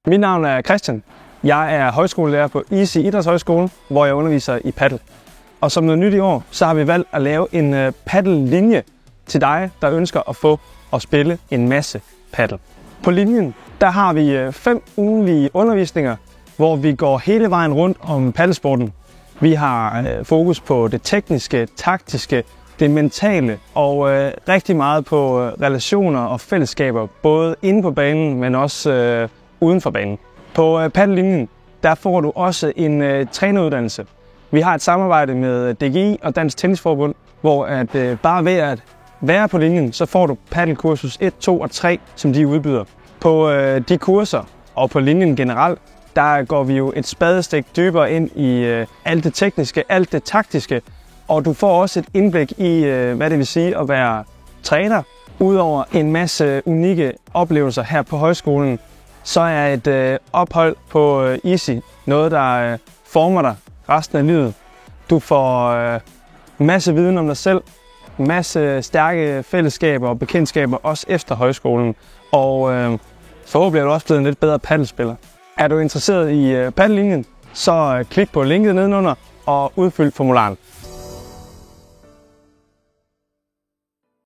Mit navn er Christian. Jeg er højskolelærer på Easy Idrætshøjskole, hvor jeg underviser i paddel. Og som noget nyt i år, så har vi valgt at lave en paddellinje til dig, der ønsker at få og spille en masse paddel. På linjen, der har vi 5 ugentlige undervisninger, hvor vi går hele vejen rundt om paddelsporten. Vi har fokus på det tekniske, taktiske, det mentale og rigtig meget på relationer og fællesskaber, både inde på banen, men også uden for banen. På paddellinjen, der får du også en træneruddannelse. Vi har et samarbejde med DGI og Dansk Tennisforbund, hvor bare ved at være på linjen, så får du paddelkursus 1, 2 og 3, som de udbyder. På de kurser og på linjen generelt, der går vi jo et spadestik dybere ind i alt det tekniske, alt det taktiske, og du får også et indblik i, hvad det vil sige at være træner. Udover en masse unikke oplevelser her på højskolen, så er et ophold på Easy noget, der former dig resten af livet. Du får masse viden om dig selv, masse stærke fællesskaber og bekendtskaber, også efter højskolen. Og forhåbentlig er du også blevet en lidt bedre paddelspiller. Er du interesseret i paddellinjen, så klik på linket nedenunder og udfyld formularen.